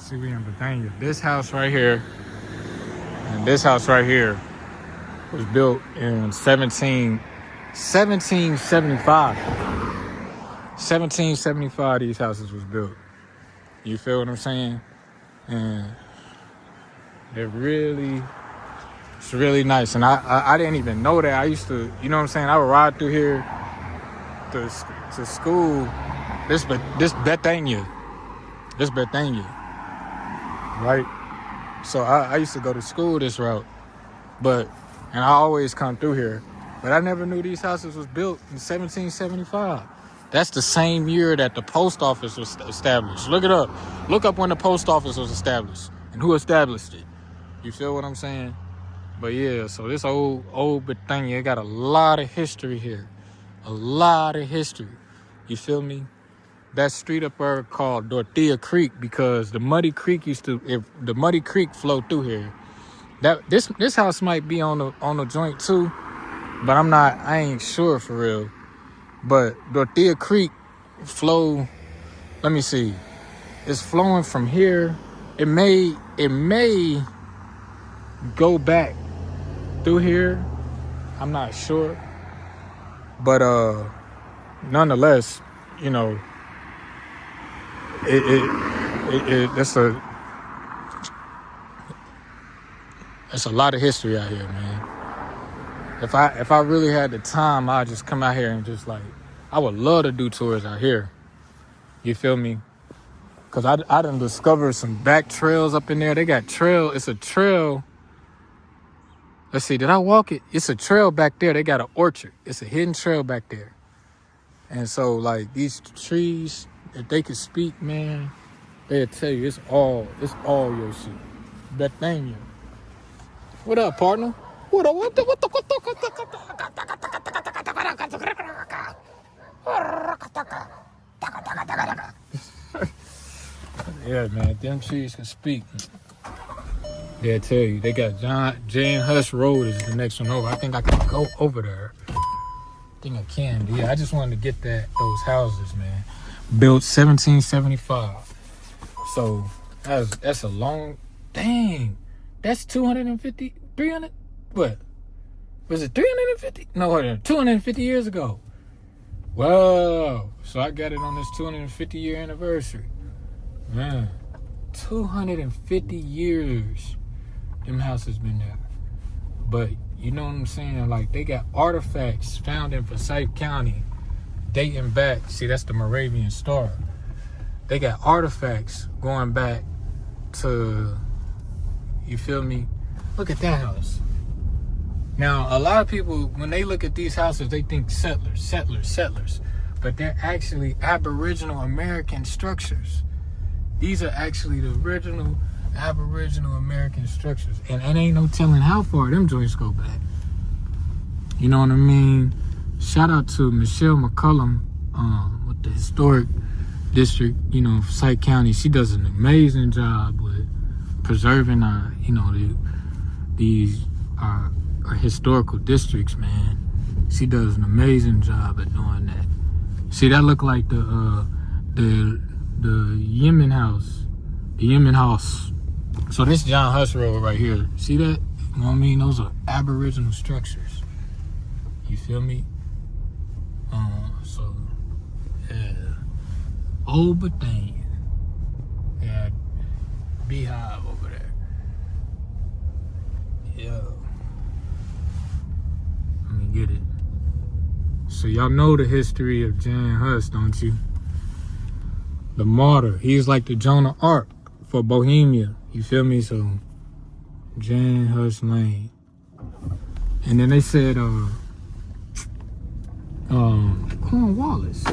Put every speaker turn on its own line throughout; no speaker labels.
See, we in Bethania. This house right here and this house right here was built in 1775. 1775 these houses was built. You feel what I'm saying? And it's really nice. And I didn't even know that. I used to, you know what I'm saying? I would ride through here to school. This Bethania. This Bethania. Right? So I used to go to school this route. And I always come through here. But I never knew these houses was built in 1775. That's the same year that the post office was established. Look it up. Look up when the post office was established and who established it. You feel what I'm saying? But yeah, so this old Bethania, it got a lot of history here. A lot of history. You feel me? That street up there called Dorothea Creek because the Muddy Creek flowed through here. This house might be on the joint too, but I ain't sure for real. But Dorothea Creek flow, let me see. It's flowing from here. It may go back through here. I'm not sure. But nonetheless, you know, that's a lot of history out here, man. If I really had the time, I'd just come out here and just I would love to do tours out here. You feel me? Cause I done discovered some back trails up in there. They got trail. It's a trail. Let's see. Did I walk it? It's a trail back there. They got an orchard. It's a hidden trail back there. And so these trees, if they could speak, man, they'll tell you it's all your shit. Bethania. What up, partner? What up? Yeah, man, them trees can speak. They'll tell you. They got Jane Hush Road is the next one over. I think I can go over there. I think I can. Yeah, I just wanted to get those houses, man. Built 1775. So that's a long dang. That's 250, 300. What? Was it 350? No, hold on. 250 years ago. Wow. So I got it on this 250 year anniversary. Man, 250 years them houses been there. But you know what I'm saying? They got artifacts found in Forsyth County dating back. See, that's the Moravian Star. They got artifacts going back to, you feel me? Look at that house. Now, a lot of people, when they look at these houses, they think settlers. But they're actually Aboriginal American structures. These are actually the original Aboriginal American structures. And ain't no telling how far them joints go back. You know what I mean? Shout out to Michelle McCullum with the historic district, Forsyth County. She does an amazing job with preserving these historical districts, man. She does an amazing job at doing that. See, that look like the Yemen house. The Yemen house. So this John Huss Road right here. See that? You know what I mean? Those are Aboriginal structures. You feel me? So yeah. Old Bethania. Yeah. Beehive over there. Yeah. Let me get it. So y'all know the history of Jan Hus, don't you? The martyr. He's like the Joan of Arc for Bohemia. You feel me? So Jan Hus Lane. And then they said Cornwallis.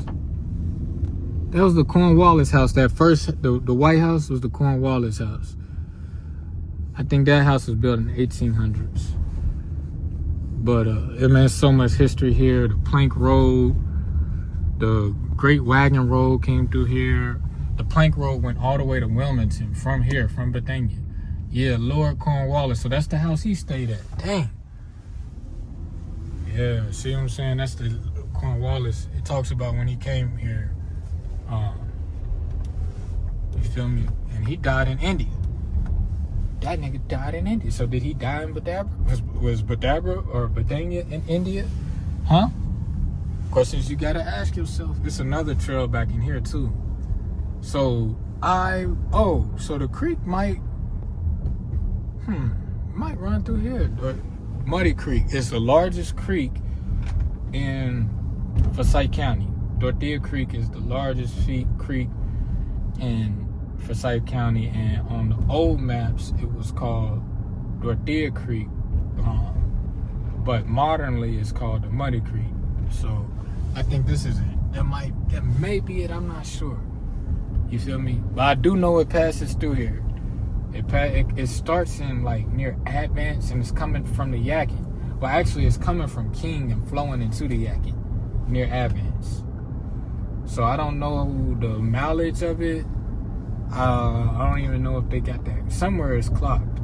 That was the Cornwallis house. That first, the White House was the Cornwallis house. I think that house was built in the 1800s. But it has so much history here. The Plank Road, the Great Wagon Road came through here. The Plank Road went all the way to Wilmington from here, from Bethania. Yeah, Lord Cornwallis. So that's the house he stayed at. Dang. Yeah, see what I'm saying? That's the Cornwallis. It talks about when he came here. You feel me? And he died in India. That nigga died in India. So did he die in Bethania? Was Bethania or Bethania in India? Huh? Questions you gotta ask yourself. There's another trail back in here too. So so the creek might run through here. Muddy Creek is the largest creek in Forsyth County. Dorothea Creek is the largest creek in Forsyth County, and on the old maps it was called Dorothea Creek, but modernly it's called the Muddy Creek. So I think this is it. That may be it. I'm not sure. You feel me? But I do know it passes through here. It starts in like near Advance, and it's coming from the Yadkin. Well, actually, it's coming from King and flowing into the Yadkin near Advance. So I don't know the mileage of it. I don't even know if they got that. Somewhere it's clocked,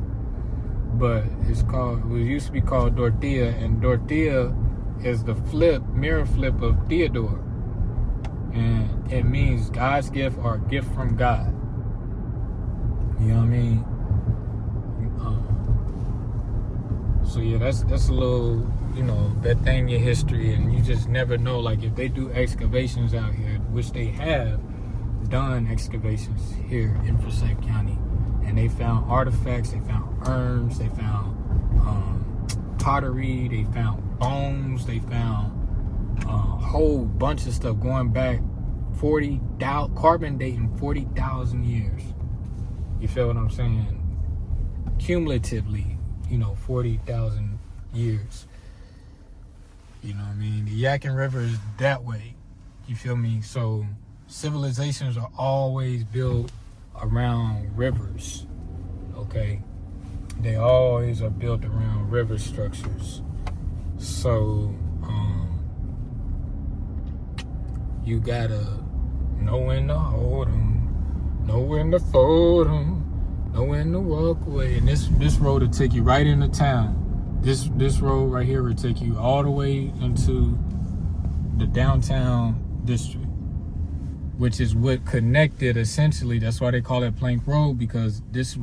but it used to be called Dorothea, and Dorothea is the mirror flip of Theodore, and it means God's gift or gift from God. You know what I mean? So yeah, that's a little, Bethania history, and you just never know. Like if they do excavations out here, which they have done excavations here in Forsyth County, and they found artifacts, they found urns, they found pottery, they found bones, they found a whole bunch of stuff going back carbon dating 40,000 years. You feel what I'm saying? Cumulatively, 40,000 years. You know what I mean? The Yadkin River is that way. You feel me? So civilizations are always built around rivers. Okay? They always are built around river structures. So you gotta know when to hold 'em, know when to fold 'em, know when to walk away. And this road will take you right into town. This road right here will take you all the way into the downtown district, which is what connected, essentially. That's why they call it Plank Road, because this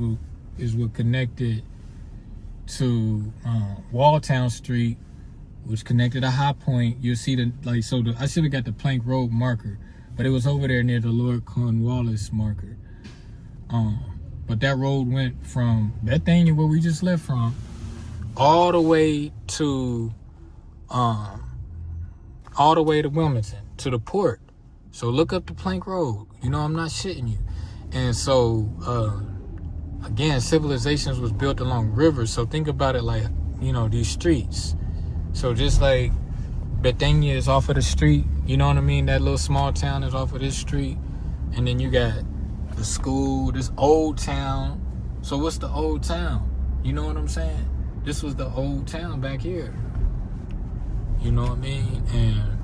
is what connected to Walltown Street, which connected to High Point. You'll see I should have got the Plank Road marker, but it was over there near the Lord Cornwallis marker. But that road went from Bethania, where we just left from, all the way to Wilmington, to the port. So look up the Plank Road. I'm not shitting you. And so again, civilizations was built along rivers. So think about it like, these streets. So just like Bethania is off of the street, you know what I mean? That little small town is off of this street. And then you got the school, this old town. So what's the old town? You know what I'm saying? This was the old town back here. You know what I mean? And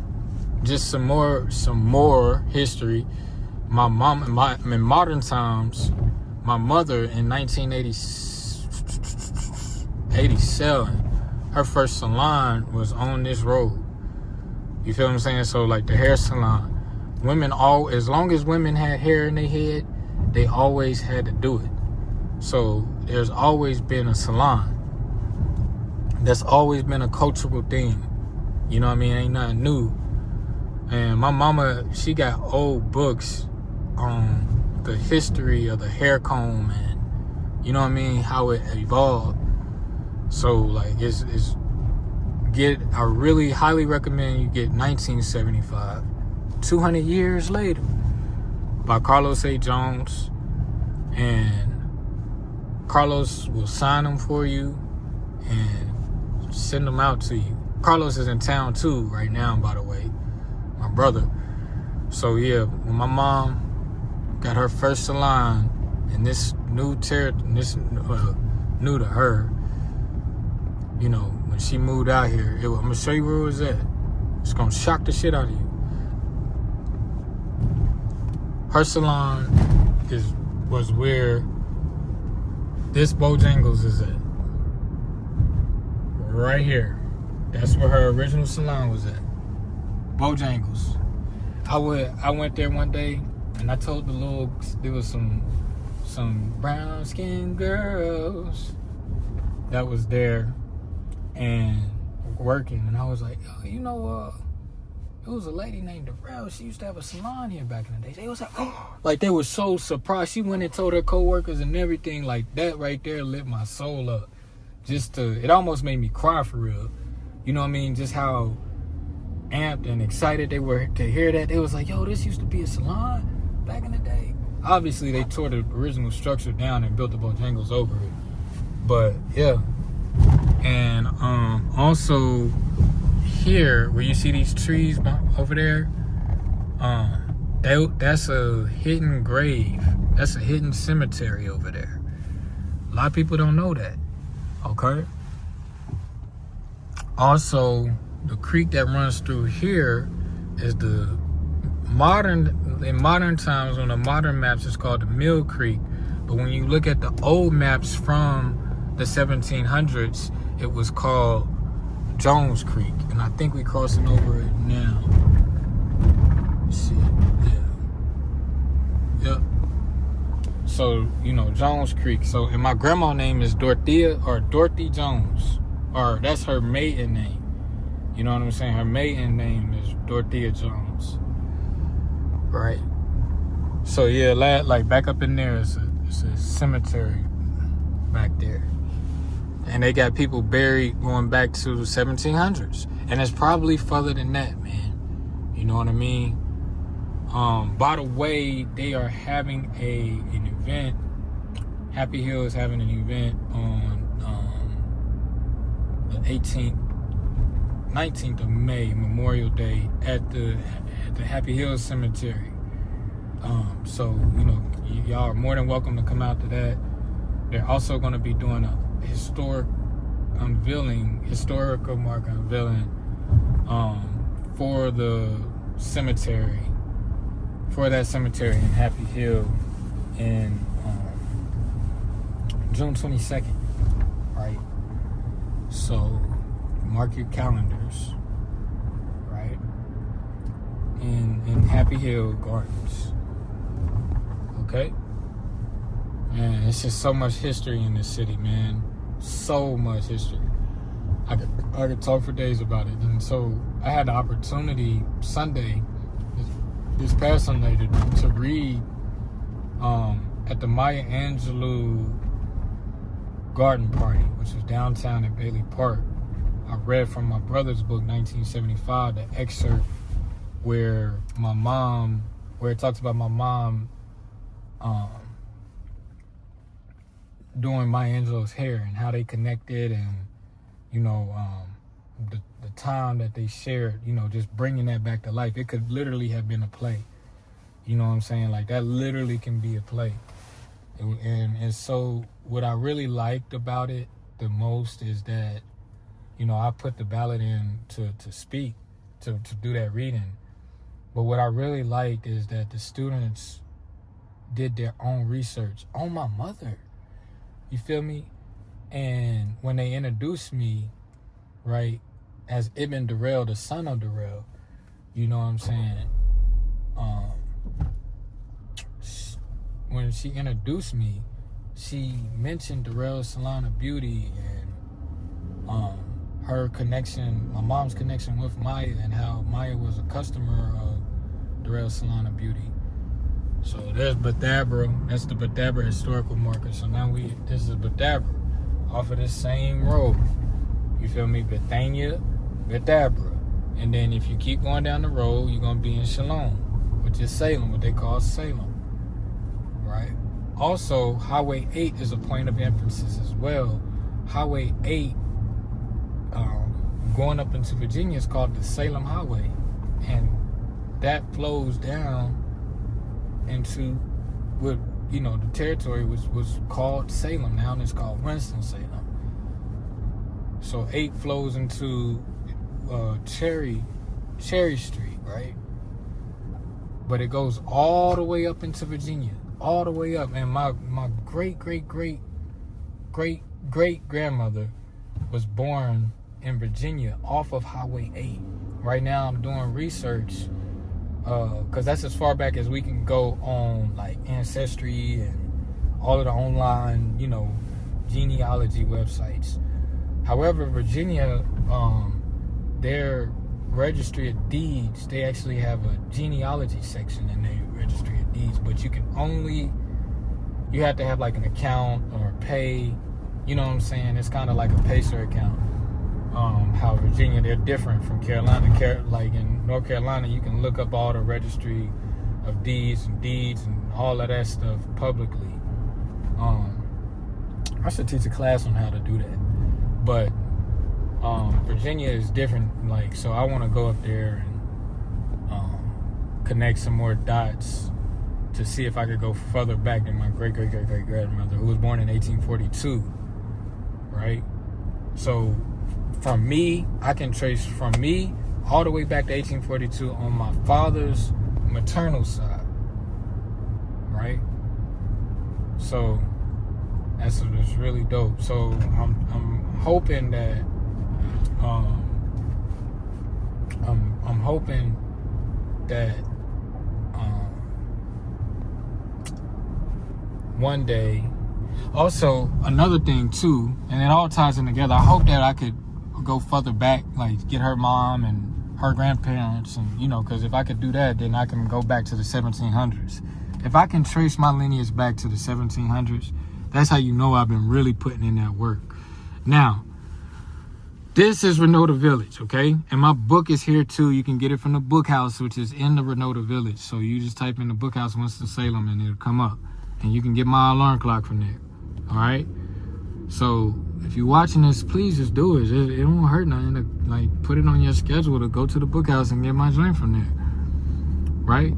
just some more history. My mom, in modern times, my mother in 1987, her first salon was on this road. You feel what I'm saying? So like the hair salon, as long as women had hair in their head, they always had to do it. So there's always been a salon. That's always been a cultural thing. You know what I mean? Ain't nothing new. And my mama, she got old books on the history of the hair comb and, you know what I mean, how it evolved. So like I really highly recommend you get 1975, 200 years later, by Carlos A. Jones, and Carlos will sign them for you and send them out to you. Carlos is in town too right now, by the way, my brother. So yeah, when my mom got her first salon in this new new to her, when she moved out here, I'm gonna show you where it was at. It's gonna shock the shit out of you. Her salon was where this Bojangles is at. Right here. That's where her original salon was at. Bojangles. I went there one day And I told there was some brown skinned girls that was there and working, and I was like, oh, it was a lady named Darrell. She used to have a salon here back in the day. They was like, oh, like they were so surprised. She went and told her coworkers and everything. Like that right there lit my soul up. It almost made me cry for real. You know what I mean? Just how amped and excited they were to hear that. They was like, yo, this used to be a salon back in the day. Obviously, they tore the original structure down and built the Bojangles over it. But yeah, and also here where you see these trees over there, that's a hidden grave. That's a hidden cemetery over there. A lot of people don't know that. Okay. Also, the creek that runs through here is in modern times on the modern maps it's called the Mill Creek. But when you look at the old maps from the 1700s, it was called Jones Creek, and I think we're crossing over it now. Let's see. Yep. So, Jones Creek. So, and my grandma's name is Dorothy Jones, or that's her maiden name. You know what I'm saying? Her maiden name is Dorothea Jones. Right. So yeah, like back up in there, it's a cemetery back there. And they got people buried going back to the 1700s. And it's probably further than that, man. You know what I mean? By the way, they are having an event. Happy Hill is having an event on the 19th of May, Memorial Day, at the Happy Hill Cemetery. So, y'all are more than welcome to come out to that. They're also going to be doing a historical mark unveiling for that cemetery in Happy Hill in June 22nd, right? So mark your calendars, right? In Happy Hill Gardens, okay? Man, it's just so much history in this city, man. So much history. I could talk for days about it. And so I had the opportunity Sunday, this past Sunday, to read at the Maya Angelou garden party, which was downtown in Bailey Park. I read from my brother's book, 1975, the excerpt where it talks about my mom doing Maya Angelou's hair and how they connected, and the time that they shared, just bringing that back to life. It could literally have been a play. You know what I'm saying? Like, that literally can be a play. And so what I really liked about it the most is that, I put the ballot in to speak, to do that reading. But what I really liked is that the students did their own research on my mother. You feel me? And when they introduced me, right, as Ibn Darrell, the son of Darrell, you know what I'm saying? When she introduced me, she mentioned Darrell's Salon of Beauty and her connection, my mom's connection with Maya, and how Maya was a customer of Darrell's Salon of Beauty. So there's Bethania. That's the Bethania historical marker. So now this is Bethania off of this same road. You feel me? Bethania. And then if you keep going down the road, you're going to be in Shalom, which is Salem, what they call Salem. Right? Also, Highway 8 is a point of emphasis as well. Highway 8, going up into Virginia, is called the Salem Highway. And that flows down into what, the territory was called Salem. Now it's called Winston-Salem. So 8 flows into Cherry Street, right? But it goes all the way up into Virginia. All the way up. And my great-great-great-great-grandmother was born in Virginia off of Highway 8. Right now I'm doing research because that's as far back as we can go on like Ancestry and all of the online, genealogy websites. However, Virginia, their registry of deeds, they actually have a genealogy section in their registry of deeds, but you have to have like an account or pay, you know what I'm saying? It's kind of like a Pacer account. How Virginia, they're different from Carolina. Like in North Carolina, you can look up all the registry of deeds and all of that stuff publicly. I should teach a class on how to do that. But Virginia is different. Like, so I want to go up there and connect some more dots to see if I could go further back than my great-great-great-great-grandmother, who was born in 1842, right? So from me, I can trace from me all the way back to 1842 on my father's maternal side, right? So that's really dope. So I'm hoping that I'm hoping that one day. Also, another thing too, and it all ties in together. I hope that I could go further back, like get her mom and her grandparents, and because if I could do that, then I can go back to the 1700s. If I can trace my lineage back to the 1700s, that's how you know I've been really putting in that work. Now, this is Renota Village, okay? And my book is here too. You can get it from the book house, which is in the Renota Village. So you just type in the book house Winston-Salem and it'll come up. And you can get my alarm clock from there. All right? So if you're watching this, please just do it. It won't hurt nothing to put it on your schedule to go to the book house and get my joint from there. Right?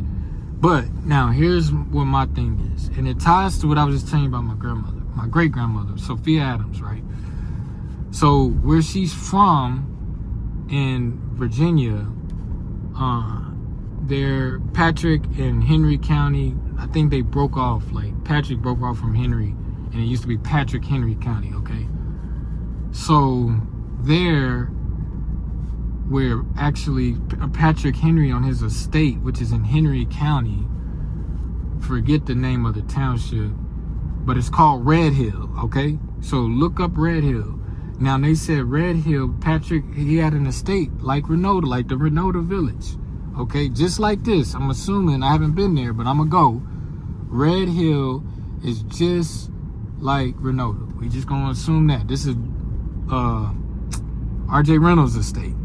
But now here's what my thing is. And it ties to what I was just telling you about my grandmother, my great-grandmother, Sophia Adams, right? So where she's from in Virginia, they're Patrick and Henry County. I think they broke off. Like Patrick broke off from Henry, and it used to be Patrick Henry County. Okay, so there, where actually Patrick Henry on his estate, which is in Henry County, forget the name of the township, but it's called Red Hill. Okay, so look up Red Hill. Now they said Red Hill, Patrick, he had an estate like Renota, like the Renota Village. Okay, just like this. I'm assuming, I haven't been there, but I'm gonna go. Red Hill is just like Renota. We just gonna assume that. This is R.J. Reynolds' estate,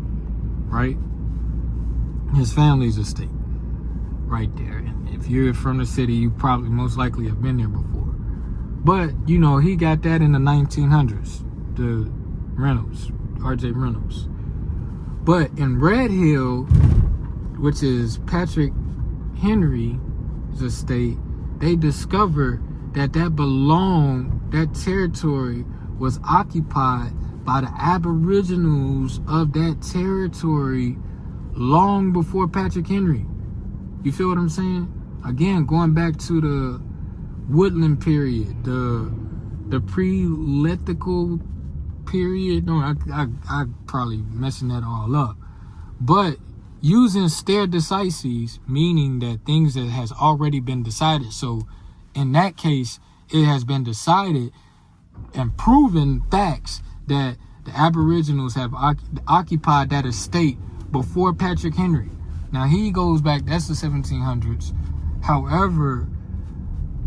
right? His family's estate, right there. And if you're from the city, you probably most likely have been there before. But, he got that in the 1900s, the Reynolds, R.J. Reynolds. But in Red Hill, which is Patrick Henry's estate, they discovered that that territory was occupied by the Aboriginals of that territory long before Patrick Henry. You feel what I'm saying? Again, going back to the woodland period, the pre-lithical period. No, I probably messing that all up. But using stare decisis, meaning that things that has already been decided. So in that case, it has been decided and proven facts that the Aboriginals have occupied that estate before Patrick Henry. Now he goes back, that's the 1700s. However,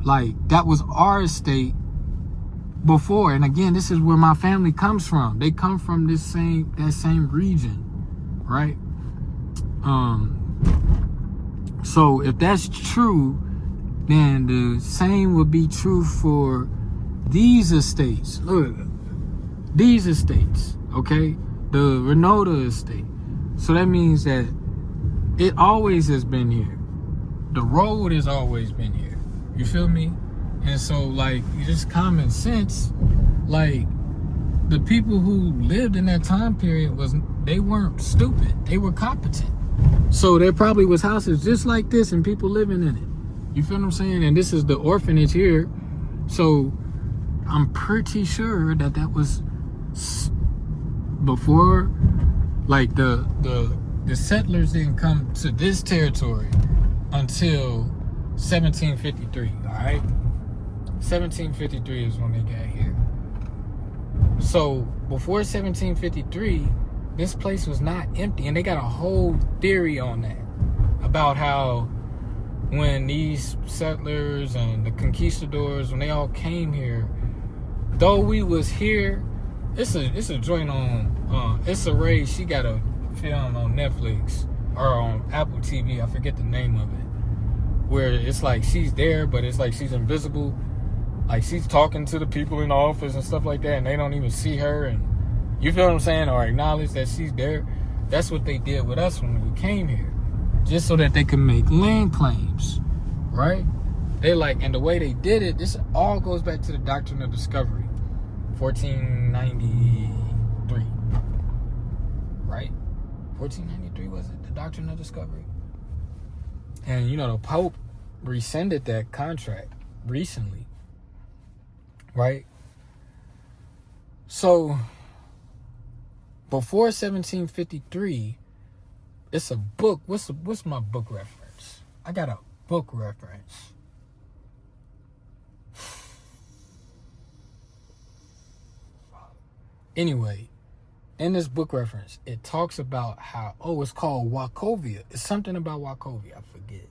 that was our estate before. And again, this is where my family comes from. They come from that same region, right? So if that's true, then the same would be true for these estates. Look, these estates, okay? The Renota estate. So that means that it always has been here. The road has always been here. You feel me? And so, just common sense, the people who lived in that time period they weren't stupid. They were competent. So there probably was houses just like this and people living in it. You feel what I'm saying? And this is the orphanage here. So I'm pretty sure that was before, the the settlers didn't come to this territory until 1753, all right? 1753 is when they got here. So before 1753, this place was not empty, and they got a whole theory on that about how when these settlers and the conquistadors, when they all came here, though we was here, it's a joint on Issa Rae. She got a film on Netflix or on Apple TV. I forget the name of it, where it's like she's there, but it's like she's invisible. Like she's talking to the people in the office and stuff like that, and they don't even see her. And you feel what I'm saying, or acknowledge that she's there. That's what they did with us when we came here, just so that they could make land claims, right? They like, and the way they did it, this all goes back to the Doctrine of Discovery, 1493, right? 1493 was it? The Doctrine of Discovery. And you know, the Pope rescinded that contract recently, right? So before 1753, it's a book. What's my book reference? I got a book reference. Anyway, in this book reference, it talks about how, it's called Wachovia. It's something about Wachovia. I forget.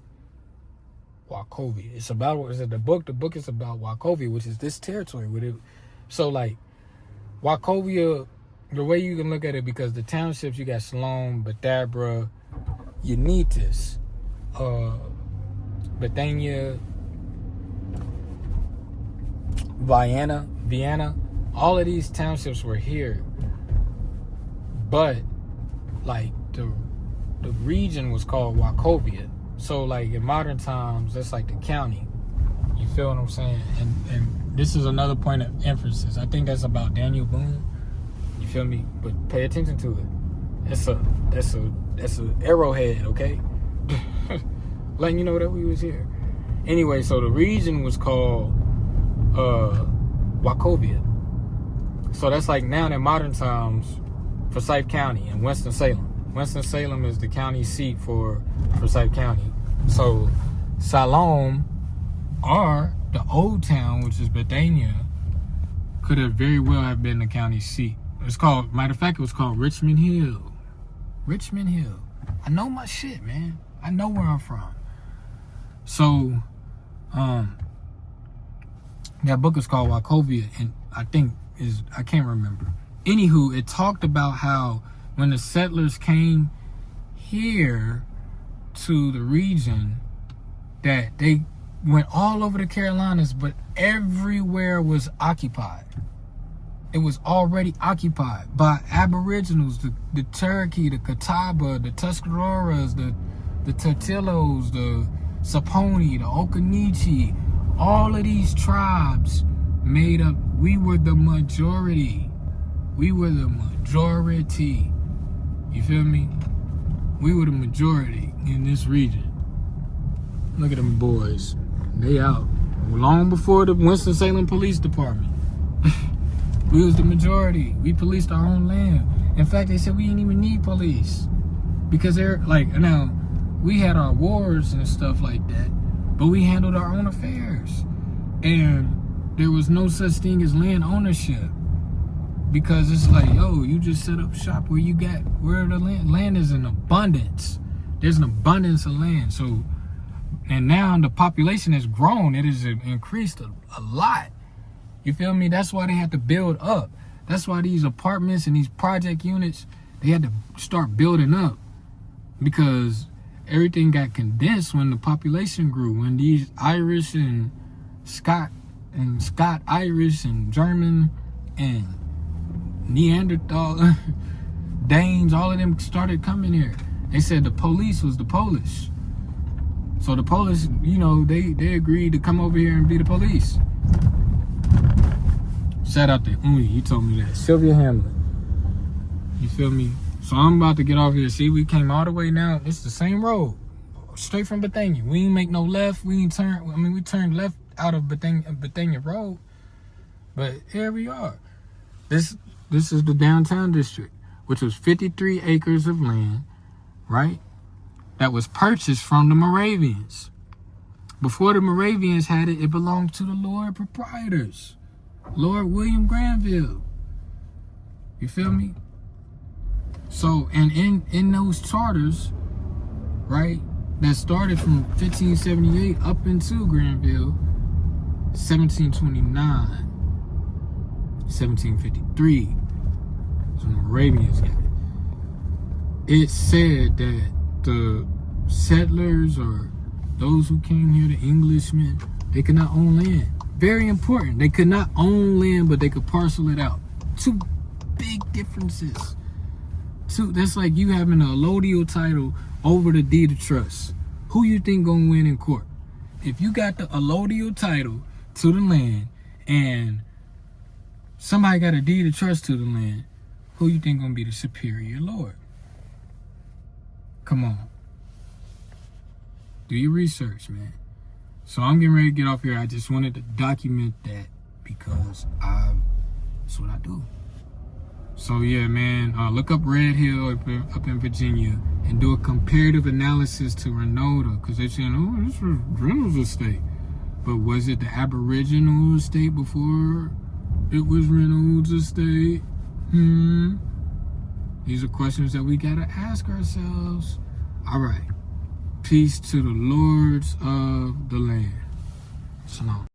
Wachovia. It's about, is it the book? The book is about Wachovia, which is this territory with it. So like Wachovia, the way you can look at it, because the townships, you got Salome, Bethania, Unitas, Bethania, Vienna, all of these townships were here. But like the region was called Wachovia. So like in modern times, that's like the county. You feel what I'm saying? And this is another point of emphasis. I think that's about Daniel Boone. You feel me? But pay attention to it. That's a arrowhead, okay? Letting you know that we was here. Anyway, so the region was called Wachovia. So that's like now in modern times, Forsyth County and Winston-Salem. Winston-Salem is the county seat for Forsyth County. So Salome, or the old town, which is Bethania, could have very well have been the county seat. It's called, matter of fact, it was called Richmond Hill. Richmond Hill. I know my shit, man. I know where I'm from. So, that book is called Wachovia, and I can't remember. Anywho, it talked about how when the settlers came here to the region, that they went all over the Carolinas, but everywhere was occupied. It was already occupied by Aboriginals, the Cherokee, the Catawba, the Tuscaroras, the Tortillos, the Saponi, the Occaneechi. All of these tribes made up. We were the majority. We were the majority. You feel me? We were the majority in this region. Look at them boys. They out. Long before the Winston-Salem Police Department. We was the majority. We policed our own land. In fact, they said we didn't even need police. Because they're like, now, we had our wars and stuff like that, but we handled our own affairs. And there was no such thing as land ownership. Because it's like, yo, you just set up shop where the land is in abundance. There's an abundance of land. So, and now the population has grown. It has increased a lot. You feel me? That's why they had to build up. That's why these apartments and these project units, they had to start building up. Because everything got condensed when the population grew. When these Irish and Scott Irish and German and Neanderthal, Danes, all of them started coming here. They said the police was the Polish. So the Polish, they agreed to come over here and be the police. Shout out to Uni, you told me that. Sylvia Hamlin. You feel me? So I'm about to get off here. See, we came all the way now. It's the same road. Straight from Bethania. We ain't make no left. We turned left out of Bethania Road. But here we are. This is the downtown district, which was 53 acres of land, right? That was purchased from the Moravians. Before the Moravians had it, it belonged to the Lord proprietors. Lord William Granville. You feel me? So, and in those charters, right, that started from 1578 up into Granville, 1729, 1753, so the Moravians got it. It said that the settlers or those who came here, the Englishmen, they could not own land. Very important. They could not own land, but they could parcel it out. Two big differences. That's like you having a allodial title over the deed of trust. Who you think gonna win in court? If you got the allodial title to the land and somebody got a deed of trust to the land, who you think gonna be the superior lord? Come on. Do your research, man. So I'm getting ready to get off here. I just wanted to document that because that's what I do. So yeah, man, look up Red Hill up in Virginia and do a comparative analysis to Renota, because they're saying, oh, this was Reynolds' estate. But was it the Aboriginal estate before it was Reynolds' estate? These are questions that we gotta ask ourselves. All right. Peace to the lords of the land. Shalom.